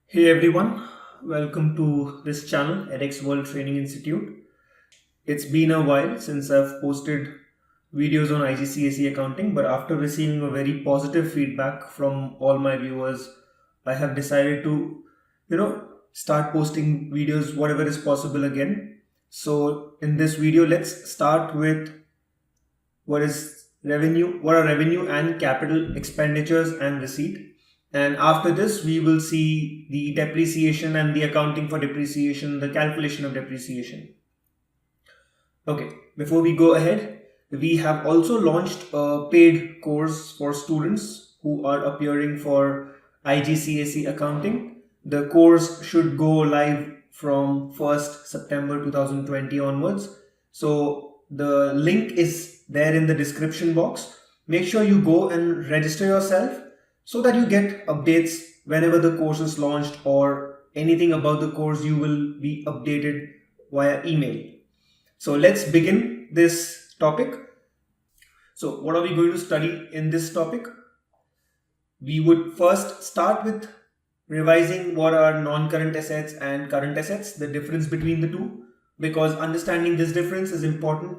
Hey everyone, welcome to this channel, edX World Training Institute. It's been a while since I've posted videos on IGCSE accounting, but after receiving a very positive feedback from all my viewers, I have decided to, start posting videos whatever is possible again. So in this video, let's start with what are revenue and capital expenditures and receipt. And after this, we will see the depreciation and the accounting for depreciation, the calculation of depreciation. Okay, before we go ahead, we have also launched a paid course for students who are appearing for IGCSE accounting. The course should go live from 1st September 2020 onwards. So the link is there in the description box. Make sure you go and register yourself so that you get updates whenever the course is launched, or anything about the course you will be updated via email. So let's begin this topic. So what are we going to study in this topic? We would first start with revising what are non-current assets and current assets, the difference between the two, because understanding this difference is important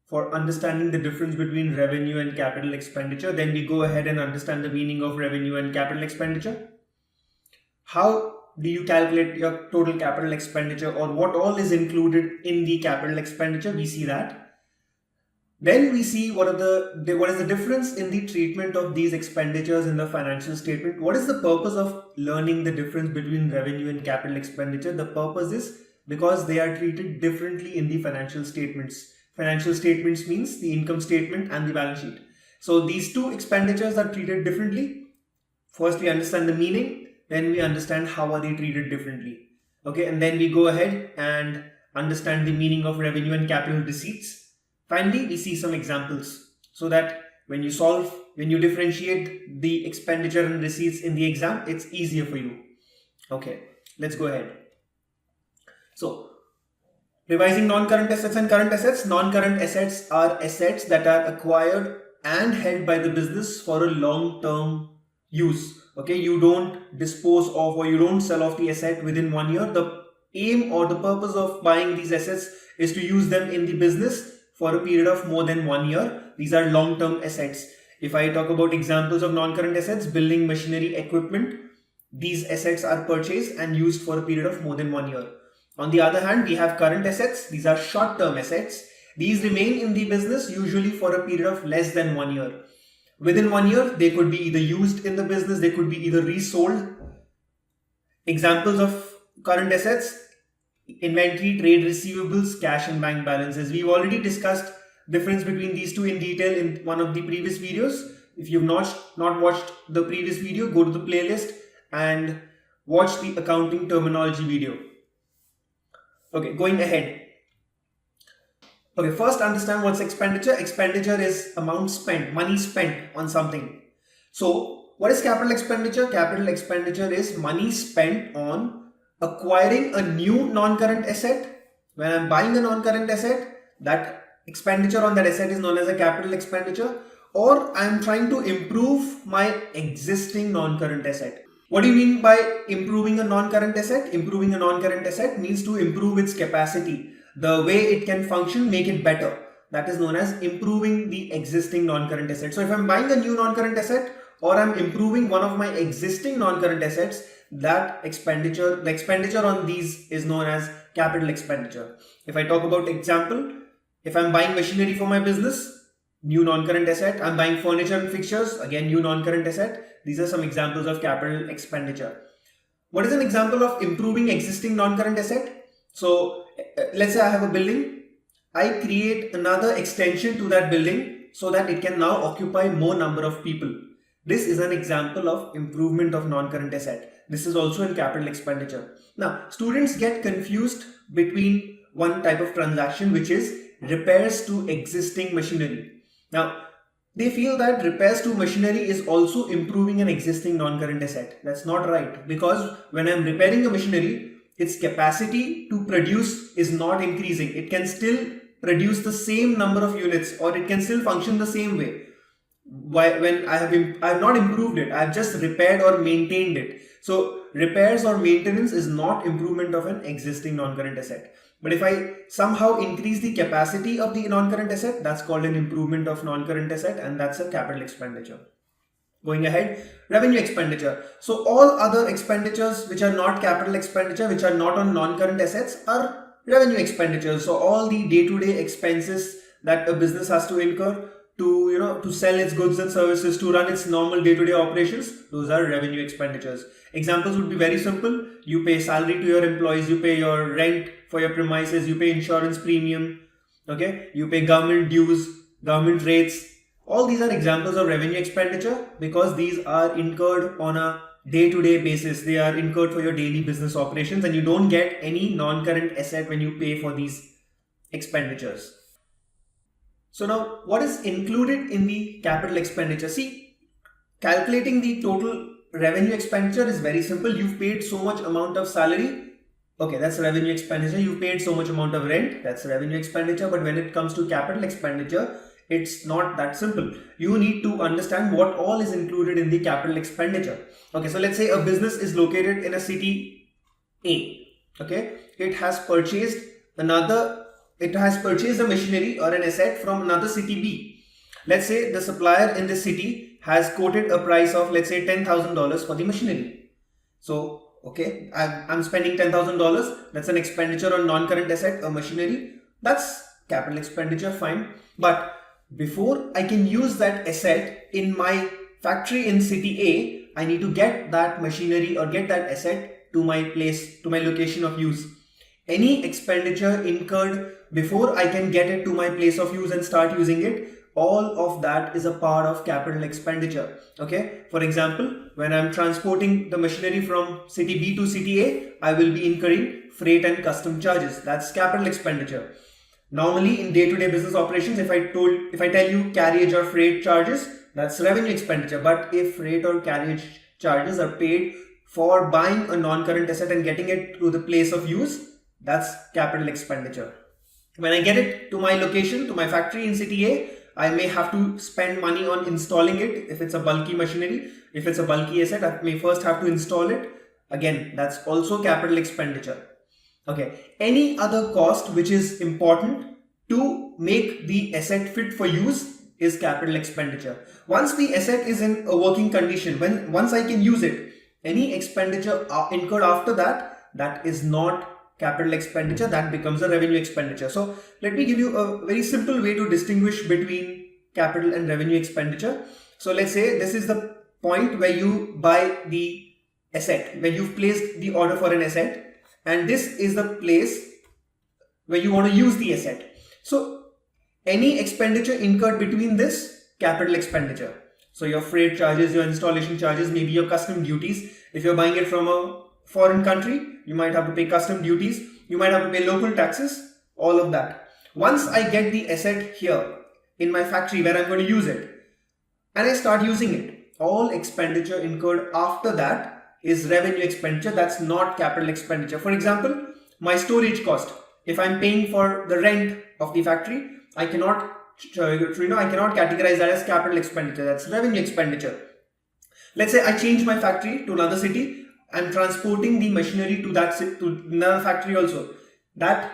for understanding the difference between revenue and capital expenditure. Then we go ahead and understand the meaning of revenue and capital expenditure. How do you calculate your total capital expenditure, or what all is included in the capital expenditure? We see that. Then we see what is the difference in the treatment of these expenditures in the financial statement. What is the purpose of learning the difference between revenue and capital expenditure? The purpose is because they are treated differently in the financial statements. Financial statements means the income statement and the balance sheet. So these two expenditures are treated differently. First we understand the meaning, then we understand how are they treated differently. Okay, and then we go ahead and understand the meaning of revenue and capital receipts. Finally, we see some examples so that when you differentiate the expenditure and receipts in the exam, it's easier for you. Okay, let's go ahead. So, revising non-current assets and current assets. Non-current assets are assets that are acquired and held by the business for a long-term use. Okay, you don't dispose of or you don't sell off the asset within 1 year. The aim or the purpose of buying these assets is to use them in the business for a period of more than 1 year. These are long-term assets. If I talk about examples of non-current assets, building machinery, equipment, these assets are purchased and used for a period of more than 1 year. On the other hand, we have current assets. These are short-term assets. These remain in the business usually for a period of less than 1 year. Within 1 year, they could be either used in the business, they could be either resold. Examples of current assets: inventory, trade receivables, cash and bank balances. We've already discussed difference between these two in detail in one of the previous videos. If you've not watched the previous video, go to the playlist and watch the accounting terminology video. Okay, going ahead. Okay, first understand what's expenditure. Expenditure is amount spent, money spent on something. So what is capital expenditure? Capital expenditure is money spent on acquiring a new non-current asset. When I'm buying a non-current asset, that expenditure on that asset is known as a capital expenditure. Or I'm trying to improve my existing non-current asset. What do you mean by improving a non-current asset? Improving a non-current asset means to improve its capacity, the way it can function, make it better. That is known as improving the existing non-current asset. So if I'm buying a new non-current asset, or I'm improving one of my existing non-current assets, the expenditure on these is known as capital expenditure. If I talk about example, if I'm buying machinery for my business, new non-current asset. I'm buying furniture and fixtures, again new non-current asset. These are some examples of capital expenditure. What is an example of improving existing non-current asset? So let's say I have a building. I create another extension to that building so that it can now occupy more number of people. This is an example of improvement of non-current asset. This is also in capital expenditure. Now, students get confused between one type of transaction, which is repairs to existing machinery. Now, they feel that repairs to machinery is also improving an existing non-current asset. That's not right, because when I'm repairing a machinery, its capacity to produce is not increasing. It can still produce the same number of units, or it can still function the same way. When I have not improved it, I have just repaired or maintained it. So repairs or maintenance is not improvement of an existing non-current asset. But if I somehow increase the capacity of the non-current asset, that's called an improvement of non-current asset, and that's a capital expenditure. Going ahead, revenue expenditure. So all other expenditures which are not capital expenditure, which are not on non-current assets, are revenue expenditures. So all the day-to-day expenses that a business has to incur to sell its goods and services, to run its normal day-to-day operations, those are revenue expenditures. Examples would be very simple. You pay salary to your employees, you pay your rent for your premises, you pay insurance premium, okay, you pay government dues, government rates. All these are examples of revenue expenditure because these are incurred on a day-to-day basis. They are incurred for your daily business operations, and you don't get any non-current asset when you pay for these expenditures. So now, what is included in the capital expenditure? See, calculating the total revenue expenditure is very simple. You've paid so much amount of salary. Okay, that's revenue expenditure. You've paid so much amount of rent. That's revenue expenditure. But when it comes to capital expenditure, it's not that simple. You need to understand what all is included in the capital expenditure. Okay, so let's say a business is located in a city A. Okay, it has purchased a machinery or an asset from another city B. Let's say the supplier in this city has quoted a price of, let's say, $10,000 for the machinery. So, okay, I'm spending $10,000. That's an expenditure on non-current asset, a machinery. That's capital expenditure, fine. But before I can use that asset in my factory in city A, I need to get that machinery or get that asset to my place, to my location of use. Any expenditure incurred before I can get it to my place of use and start using it, all of that is a part of capital expenditure. Okay, for example, when I'm transporting the machinery from city B to city A, I will be incurring freight and custom charges. That's capital expenditure. Normally in day-to-day business operations, if I tell you carriage or freight charges, that's revenue expenditure. But if freight or carriage charges are paid for buying a non-current asset and getting it to the place of use, that's capital expenditure. When I get it to my location, to my factory in city A, I may have to spend money on installing it. If it's a bulky machinery, if it's a bulky asset, I may first have to install it. Again, that's also capital expenditure. Okay, any other cost which is important to make the asset fit for use is capital expenditure. Once the asset is in a working condition, once I can use it, any expenditure incurred after that, that is not capital expenditure, that becomes a revenue expenditure. So let me give you a very simple way to distinguish between capital and revenue expenditure. So let's say this is the point where you buy the asset, where you've placed the order for an asset, and this is the place where you want to use the asset. So any expenditure incurred between this, capital expenditure. So your freight charges, your installation charges, maybe your custom duties. If you're buying it from a foreign country, you might have to pay custom duties, you might have to pay local taxes, all of that. Once I get the asset here in my factory where I'm going to use it, and I start using it, all expenditure incurred after that is revenue expenditure. That's not capital expenditure. For example, my storage cost. If I'm paying for the rent of the factory, I cannot categorize that as capital expenditure. That's revenue expenditure. Let's say I change my factory to another city. I'm transporting the machinery to another factory also. That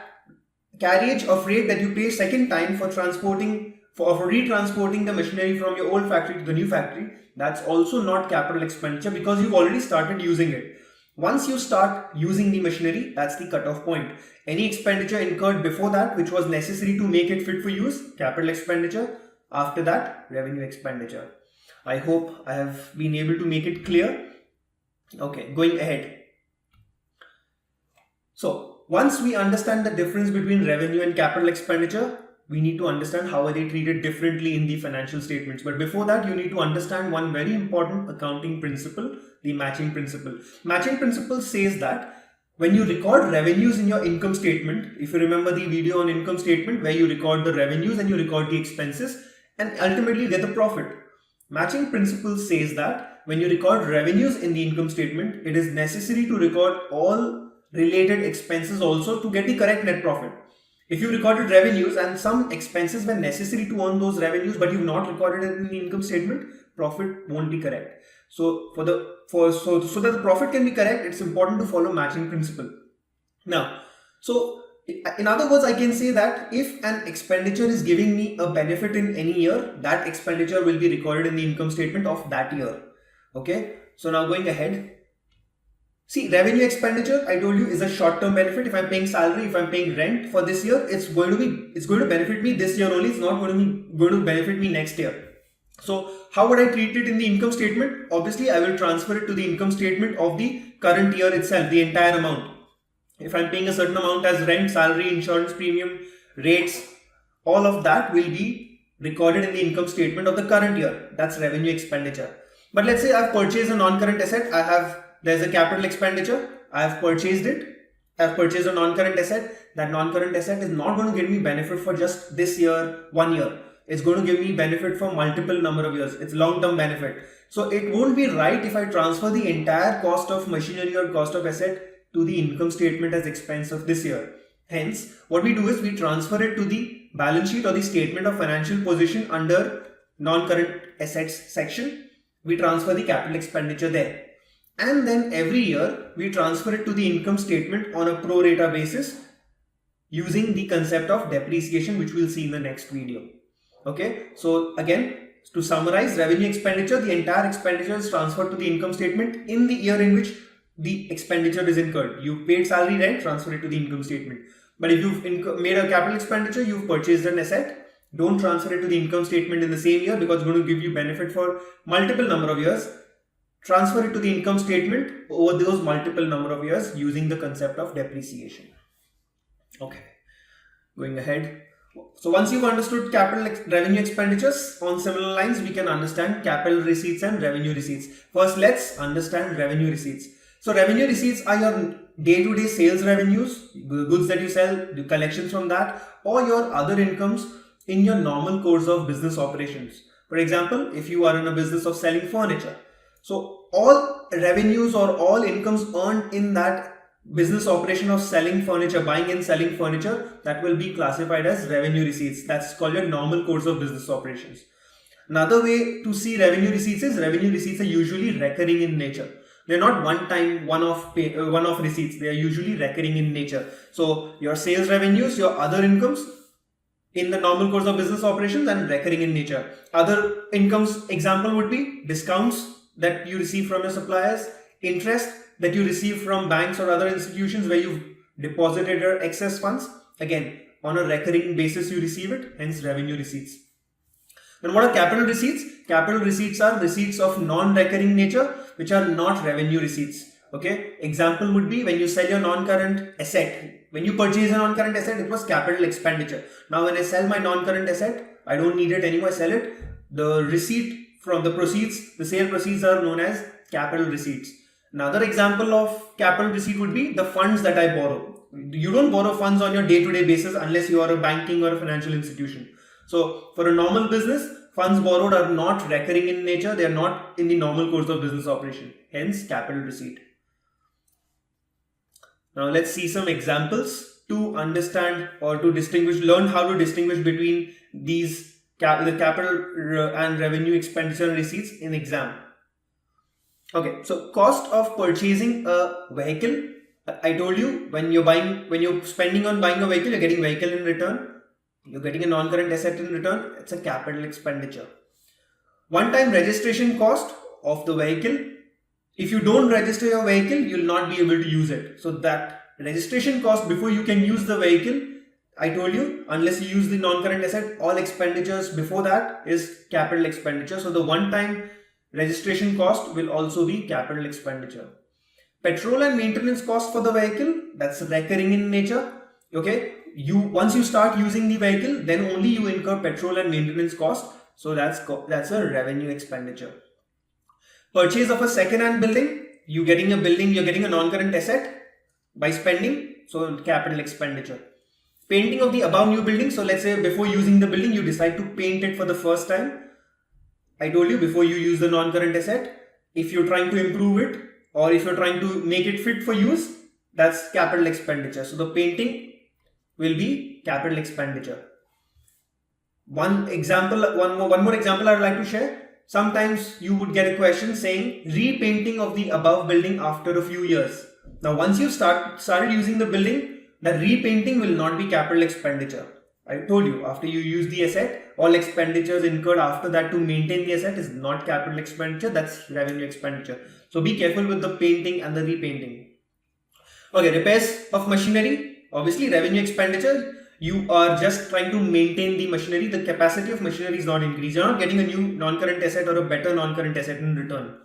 carriage or freight that you pay second time for retransporting the machinery from your old factory to the new factory, that's also not capital expenditure because you've already started using it. Once you start using the machinery, that's the cutoff point. Any expenditure incurred before that, which was necessary to make it fit for use, capital expenditure. After that, revenue expenditure. I hope I have been able to make it clear. Okay, going ahead. So once we understand the difference between revenue and capital expenditure, we need to understand how are they treated differently in the financial statements. But before that, you need to understand one very important accounting principle, the matching principle. Matching principle says that when you record revenues in your income statement, if you remember the video on income statement where you record the revenues and you record the expenses and ultimately get the profit. Matching principle says that when you record revenues in the income statement, it is necessary to record all related expenses also to get the correct net profit. If you recorded revenues and some expenses were necessary to earn those revenues, but you've not recorded it in the income statement, profit won't be correct. So so that the profit can be correct, it's important to follow matching principle. Now, so in other words, I can say that if an expenditure is giving me a benefit in any year, that expenditure will be recorded in the income statement of that year. Okay. So now going ahead. See, revenue expenditure, I told you, is a short-term benefit. If I'm paying salary, if I'm paying rent for this year, it's going to benefit me this year only. It's not going to benefit me next year. So how would I treat it in the income statement? Obviously, I will transfer it to the income statement of the current year itself, the entire amount. If I'm paying a certain amount as rent, salary, insurance premium, rates, all of that will be recorded in the income statement of the current year. That's revenue expenditure. But let's say I've purchased a non-current asset. There's a capital expenditure. I've purchased it. I've purchased a non-current asset. That non-current asset is not going to give me benefit for just this year, 1 year. It's going to give me benefit for multiple number of years. It's long-term benefit. So it won't be right if I transfer the entire cost of machinery or cost of asset to the income statement as expense of this year. Hence, what we do is we transfer it to the balance sheet or the statement of financial position under non-current assets section. We transfer the capital expenditure there. And then every year we transfer it to the income statement on a pro rata basis using the concept of depreciation, which we'll see in the next video. Okay, so again, to summarize, revenue expenditure, the entire expenditure is transferred to the income statement in the year in which the expenditure is incurred. You paid salary, rent, transfer it to the income statement. But if you've made a capital expenditure, you've purchased an asset, don't transfer it to the income statement in the same year because it's going to give you benefit for multiple number of years. Transfer it to the income statement over those multiple number of years using the concept of depreciation. Okay, going ahead. So once you've understood revenue expenditures, on similar lines, we can understand capital receipts and revenue receipts. First, let's understand revenue receipts. So revenue receipts are your day-to-day sales revenues, the goods that you sell, the collections from that, or your other incomes in your normal course of business operations. For example, if you are in a business of selling furniture, so all revenues or all incomes earned in that business operation of selling furniture, buying and selling furniture, that will be classified as revenue receipts. That's called your normal course of business operations. Another way to see revenue receipts is revenue receipts are usually recurring in nature. They're not one-time, one-off receipts. They are usually recurring in nature. So your sales revenues, your other incomes in the normal course of business operations and recurring in nature. Other incomes example would be discounts that you receive from your suppliers, interest that you receive from banks or other institutions where you've deposited your excess funds. Again, on a recurring basis you receive it, hence revenue receipts. And what are capital receipts? Capital receipts are receipts of non-recurring nature which are not revenue receipts. Okay, example would be when you sell your non-current asset. When you purchase a non-current asset, it was capital expenditure. Now when I sell my non-current asset, I don't need it anymore, I sell it. The receipt from the proceeds, the sale proceeds are known as capital receipts. Another example of capital receipt would be the funds that I borrow. You don't borrow funds on your day-to-day basis unless you are a banking or a financial institution. So for a normal business, funds borrowed are not recurring in nature. They are not in the normal course of business operation. Hence capital receipt. Now let's see some examples to understand or to learn how to distinguish between these the capital and revenue expenditure and receipts in exam. Okay, so cost of purchasing a vehicle. I told you when you're spending on buying a vehicle, you're getting vehicle in return. You're getting a non-current asset in return. It's a capital expenditure. One-time registration cost of the vehicle. If you don't register your vehicle, you'll not be able to use it. So that registration cost before you can use the vehicle, I told you, unless you use the non-current asset, all expenditures before that is capital expenditure. So the one-time registration cost will also be capital expenditure. Petrol and maintenance cost for the vehicle, that's recurring in nature. Okay, once you start using the vehicle, then only you incur petrol and maintenance cost. So that's a revenue expenditure. Purchase of a second-hand building, you're getting a non-current asset by spending, so capital expenditure. Painting of the above new building, so let's say before using the building, you decide to paint it for the first time. I told you before you use the non-current asset, if you're trying to improve it or if you're trying to make it fit for use, that's capital expenditure. So the painting will be capital expenditure. One more example I would like to share. sometimes you would get a question saying repainting of the above building after a few years. Now, once you started using the building, the repainting will not be capital expenditure. I told you, after you use the asset, all expenditures incurred after that to maintain the asset is not capital expenditure, that's revenue expenditure. So be careful with the painting and the repainting. Okay, repairs of machinery, obviously revenue expenditure. You are just trying to maintain the machinery. The capacity of machinery is not increased. You're not getting a new non-current asset or a better non-current asset in return.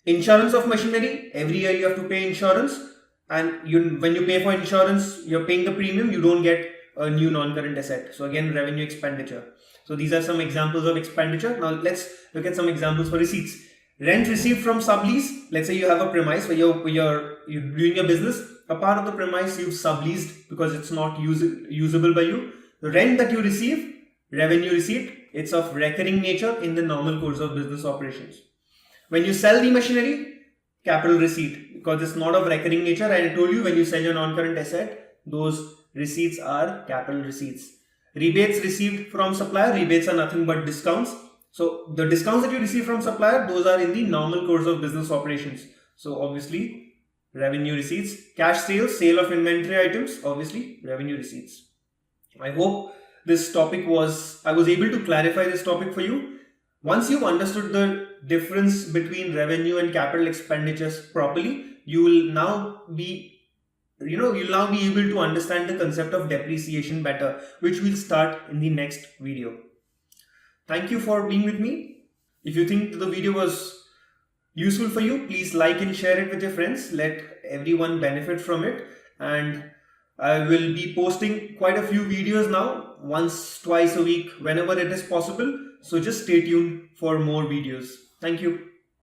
Insurance of machinery, every year you have to pay insurance, and when you pay for insurance, you're paying the premium, you don't get a new non-current asset. So again, revenue expenditure. So these are some examples of expenditure. Now let's look at some examples for receipts. Rent received from sublease. Let's say you have a premise where you're doing a business. A part of the premise you've subleased because it's not usable by you. The rent that you receive, revenue receipt, it's of recurring nature in the normal course of business operations. When you sell the machinery, capital receipt, because it's not of recurring nature. I told you, when you sell your non-current asset, those receipts are capital receipts. Rebates received from supplier, rebates are nothing but discounts. So the discounts that you receive from supplier, those are in the normal course of business operations. So obviously revenue receipts. Cash sales, sale of inventory items, obviously revenue receipts. I hope this topic I was able to clarify this topic for you. Once you've understood the difference between revenue and capital expenditures properly, you will now be able to understand the concept of depreciation better, which we'll start in the next video. Thank you for being with me. If you think the video was useful for you, please like and share it with your friends. Let everyone benefit from it. And I will be posting quite a few videos now, once, twice a week, whenever it is possible. So just stay tuned for more videos. Thank you.